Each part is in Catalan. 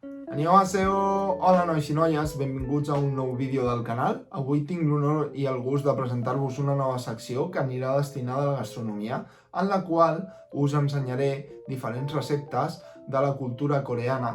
Annyeonghaseyo! Hola nois i noies, benvinguts a un nou vídeo del canal. Avui tinc l'honor i el gust de presentar-vos una nova secció que anirà destinada a la gastronomia, en la qual us ensenyaré diferents receptes de la cultura coreana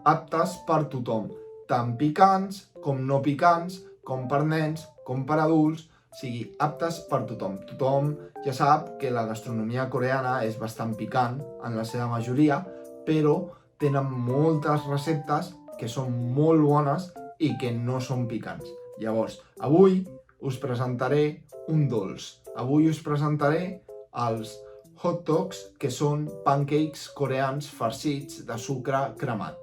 aptes per tothom, tant picants com no picants, com per nens, com per adults, o sigui, aptes per tothom. Tothom ja sap que la gastronomia coreana és bastant picant en la seva majoria, però tenen moltes receptes que són molt bones i que no són picants. Llavors, avui us presentaré un dolç. Avui us presentaré els hot dogs, que són pancakes coreans farcits de sucre cremat.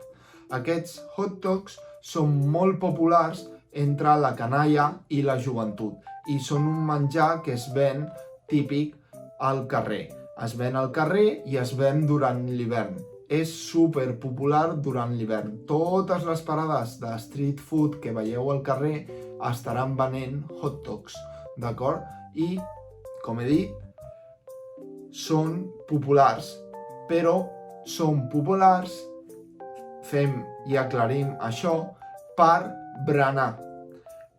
Aquests hot dogs són molt populars entre la canalla i la joventut i són un menjar que es ven típic al carrer. Es ven al carrer i es ven durant l'hivern. És super popular durant l'hivern. Totes les parades de street food que veieu al carrer estaran venent hot dogs, d'acord? I, com he dit, són populars, però són populars, fem i aclarim això, per berenar.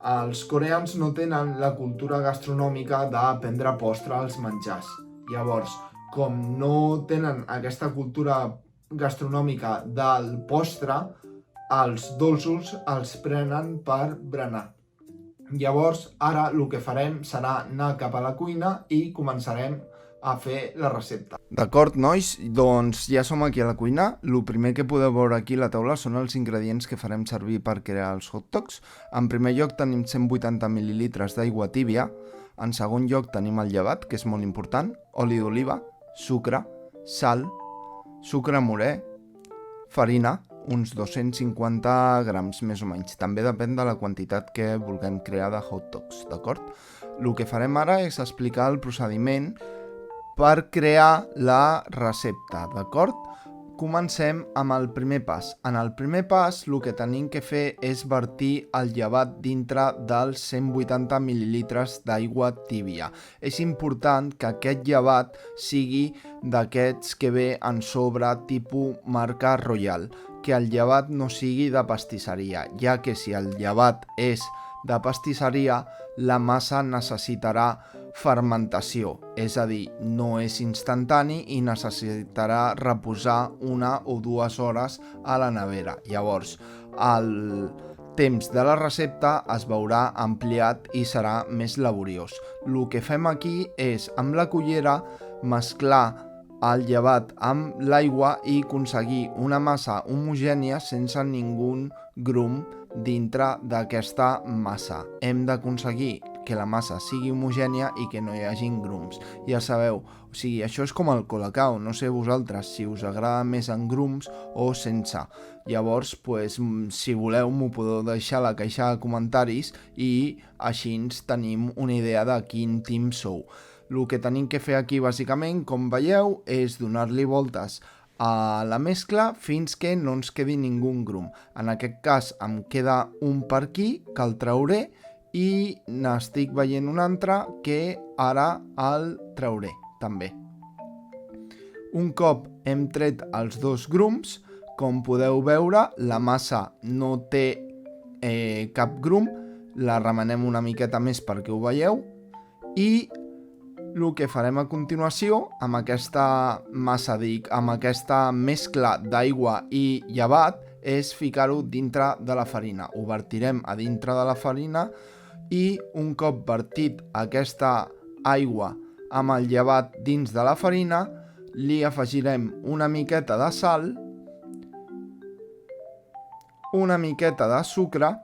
Els coreans no tenen la cultura gastronòmica de prendre postre als menjars. Llavors, com no tenen aquesta cultura gastronòmica del postre, els dolços els prenen per berenar. Llavors, ara el que farem serà anar cap a la cuina i començarem a fer la recepta. D'acord, nois? Doncs ja som aquí a la cuina. El primer que podeu veure aquí a la taula són els ingredients que farem servir per crear els hot dogs. En primer lloc tenim 180 ml d'aigua tíbia. En segon lloc tenim el llevat, que és molt important, oli d'oliva, sucre, sal, sucre morè, farina, uns 250 grams més o menys. També depèn de la quantitat que vulguem crear de hot dogs, d'acord? El que farem ara és explicar el procediment per crear la recepta, d'acord? Comencem amb el primer pas. En el primer pas el que tenim que fer és vertir el llevat dintre dels 180 ml d'aigua tíbia. És important que aquest llevat sigui d'aquests que ve en sobre tipus marca Royal, que el llevat no sigui de pastisseria, ja que si el llevat és de pastisseria, la massa necessitarà fermentació, és a dir, no és instantani i necessitarà reposar 1 o 2 hores a la nevera. Llavors, el temps de la recepta es veurà ampliat i serà més laboriós. El que fem aquí és, amb la cullera, mesclar el llevat amb l'aigua i aconseguir una massa homogènia sense ningú grum dintre d'aquesta massa. Hem d'aconseguir que la massa sigui homogènia i que no hi hagin grums. Ja sabeu, o sigui, això és com el colacao, no sé vosaltres si us agrada més en grums o sense. Llavors, si voleu, m'ho podeu deixar a la caixa de comentaris i així tenim una idea de quin team sou. El que tenim que fer aquí, bàsicament, com veieu, és donar-li voltes a la mescla fins que no ens quedi ningú grum. En aquest cas em queda un per aquí, que el trauré, i n'estic veient un altre que ara el trauré també. Un cop hem tret els 2 grums, com podeu veure, la massa no té cap grum, la remenem una miqueta més perquè ho veieu, i el que farem a continuació amb aquesta massa, amb aquesta mescla d'aigua i llevat, és ficar-ho dintre de la farina. Ho vertirem a dintre de la farina i un cop vertit aquesta aigua amb el llevat dins de la farina, li afegirem una miqueta de sal, una miqueta de sucre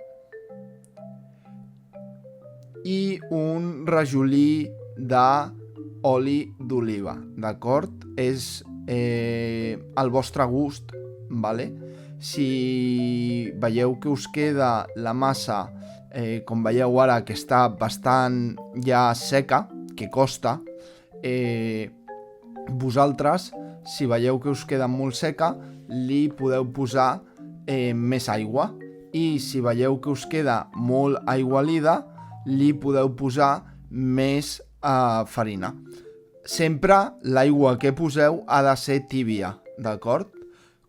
i un rajolí d'oli d'oliva, d'acord? És al vostre gust, vale? Si veieu que us queda la massa, com veieu ara, que està bastant ja seca, que costa, vosaltres, si veieu que us queda molt seca, li podeu posar més aigua, i si veieu que us queda molt aigualida, li podeu posar més farina. Sempre l'aigua que poseu ha de ser tíbia, d'acord?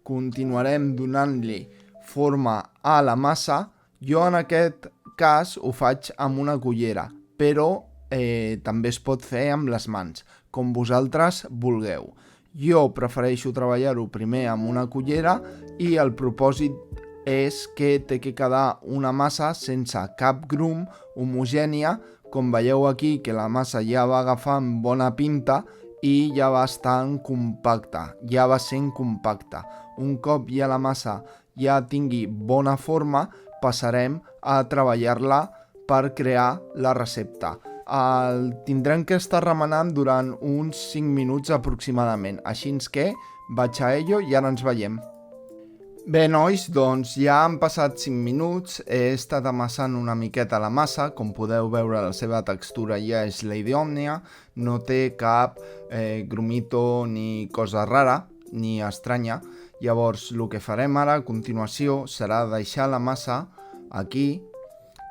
Continuarem donant-li forma a la massa. Jo en aquest cas ho faig amb una cullera, però també es pot fer amb les mans, com vosaltres vulgueu. Jo prefereixo treballar-ho primer amb una cullera i el propòsit és que té que quedar una massa sense cap grum, homogènia. Com veieu aquí que la massa ja va agafant bona pinta i ja va estant compacta, ja va sent compacta. Un cop ja la massa ja tingui bona forma, passarem a treballar-la per crear la recepta. El tindrem que estar remenant durant uns 5 minuts aproximadament, així que vaig a ello i ara ens veiem. Bé, nois, doncs ja han passat 5 minuts, he estat amassant una miqueta la massa, com podeu veure la seva textura ja és la idònia, no té cap grumito ni cosa rara, ni estranya. Llavors, el que farem ara a continuació serà deixar la massa aquí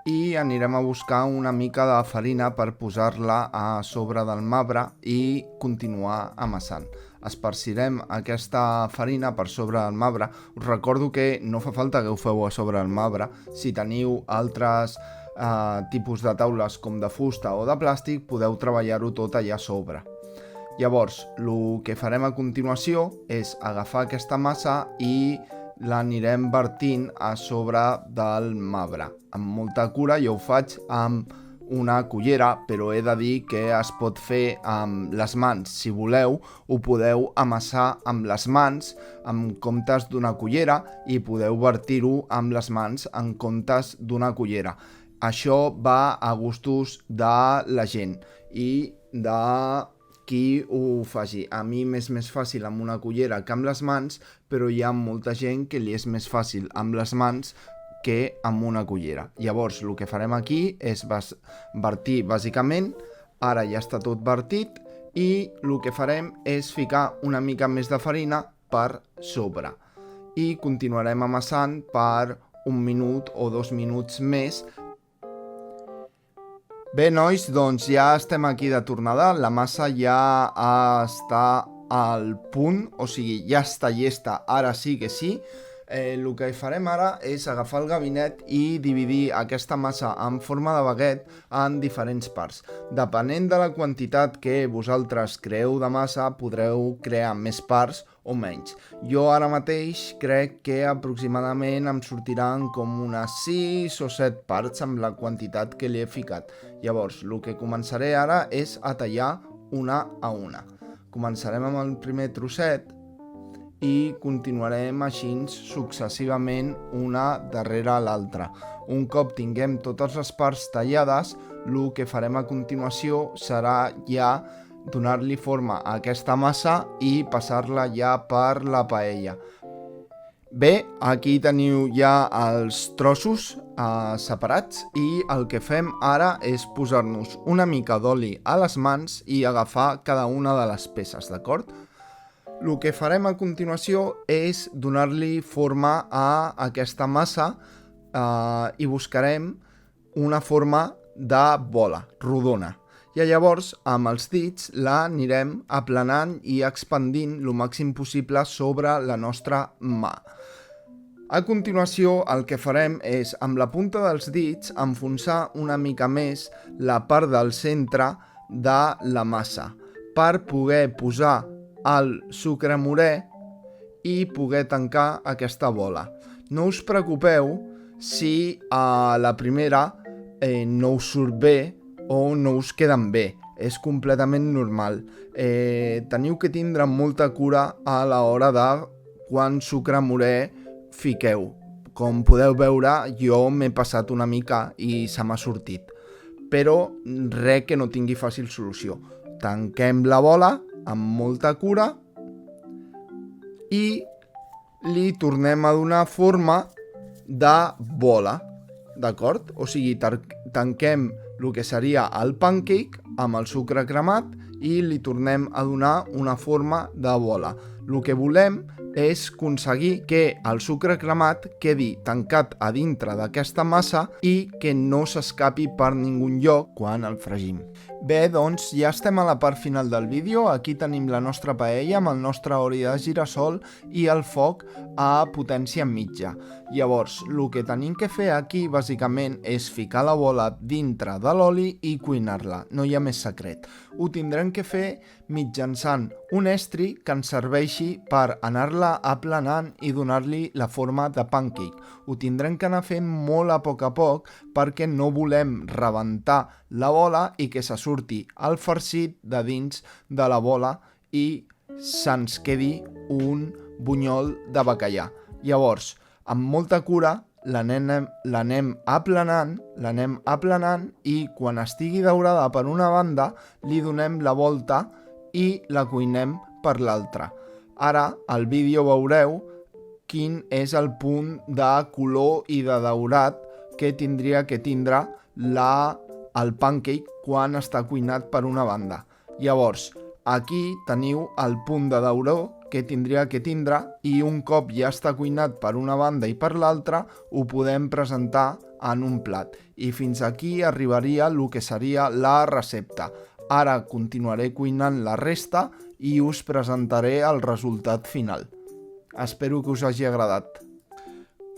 i anirem a buscar una mica de farina per posar-la a sobre del marbre i continuar amassant. Esparcirem aquesta farina per sobre del marbre. Us recordo que no fa falta que ho feu a sobre el marbre. Si teniu altres tipus de taules com de fusta o de plàstic, podeu treballar-ho tot allà a sobre. Llavors, el que farem a continuació és agafar aquesta massa i l'anirem vertint a sobre del marbre. Amb molta cura, jo ho faig amb una cullera, però he de dir que es pot fer amb les mans. Si voleu, ho podeu amassar amb les mans en comptes d'una cullera i podeu vertir-ho amb les mans en comptes d'una cullera. Això va a gustos de la gent i de qui ho faci. A mi m'és més fàcil amb una cullera que amb les mans, però hi ha molta gent que li és més fàcil amb les mans que amb una cullera. Llavors, el que farem aquí és vertir bàsicament. Ara ja està tot vertit i el que farem és ficar una mica més de farina per sobre. I continuarem amassant per 1 minut o 2 minuts més. Bé, nois, doncs ja estem aquí de tornada. La massa ja està al punt, o sigui, ja està llesta, ara sí que sí. El que farem ara és agafar el gabinet i dividir aquesta massa en forma de baguet en diferents parts. Depenent de la quantitat que vosaltres creeu de massa, podreu crear més parts o menys. Jo ara mateix crec que aproximadament em sortiran com unes 6 o 7 parts amb la quantitat que li he ficat. Llavors, el que començaré ara és a tallar una a una. Començarem amb el primer trosset i continuarem així successivament una darrere l'altra. Un cop tinguem totes les parts tallades, el que farem a continuació serà ja donar-li forma a aquesta massa i passar-la ja per la paella. Bé, aquí teniu ja els trossos separats i el que fem ara és posar-nos una mica d'oli a les mans i agafar cada una de les peces, d'acord? El que farem a continuació és donar-li forma a aquesta massa i buscarem una forma de bola, rodona. I llavors, amb els dits, la anirem aplanant i expandint el màxim possible sobre la nostra mà. A continuació, el que farem és, amb la punta dels dits, enfonsar una mica més la part del centre de la massa per poder posar el sucre morè i poder tancar aquesta bola. No us preocupeu si a la primera no us surt bé o no us queden bé. És completament normal. Teniu que tindre molta cura a l'hora de quan sucre morè fiqueu. Com podeu veure, jo m'he passat una mica i se m'ha sortit. Però res que no tingui fàcil solució. Tanquem la bola amb molta cura i li tornem a donar forma de bola, d'acord? O sigui, tanquem el que seria el pancake amb el sucre cremat i li tornem a donar una forma de bola. El que volem és aconseguir que el sucre cremat quedi tancat a dintre d'aquesta massa i que no s'escapi per ningun lloc quan el fregim. Bé, doncs ja estem a la part final del vídeo. Aquí tenim la nostra paella amb el nostre oli de girassol i el foc a potència mitja. Llavors, el que tenim que fer aquí, bàsicament, és ficar la bola dintre de l'oli i cuinar-la. No hi ha més secret. Ho tindrem que fer mitjançant un estri que ens serveixi per anar-la aplanant i donar-li la forma de pancake. Ho tindrem que anar fent molt a poc perquè no volem rebentar la bola i que se surti el farcit de dins de la bola i se'ns quedi un bunyol de bacallà. Llavors, amb molta cura l'anem aplanant i quan estigui daurada per una banda li donem la volta i la cuinem per l'altra. Ara al vídeo veureu quin és el punt de color i de daurat que tindria que tindre el pancake quan està cuinat per una banda. Llavors, aquí teniu el punt de dauró que tindria que tindre i un cop ja està cuinat per una banda i per l'altra ho podem presentar en un plat. I fins aquí arribaria el que seria la recepta. Ara continuaré cuinant la resta i us presentaré el resultat final. Espero que us hagi agradat.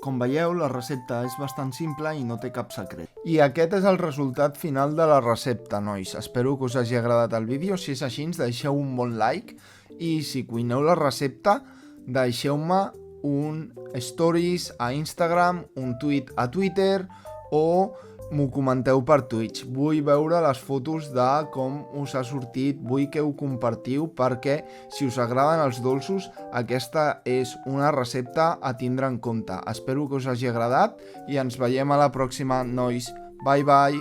Com veieu, la recepta és bastant simple i no té cap secret. I aquest és el resultat final de la recepta, nois. Espero que us hagi agradat el vídeo. Si és així, deixeu un bon like. I si cuineu la recepta, deixeu-me un stories a Instagram, un tweet a Twitter o m'ho comenteu per Twitch. Vull veure les fotos de com us ha sortit, vull que ho compartiu perquè si us agraden els dolços, aquesta és una recepta a tindre en compte. Espero que us hagi agradat i ens veiem a la pròxima, nois. Bye bye!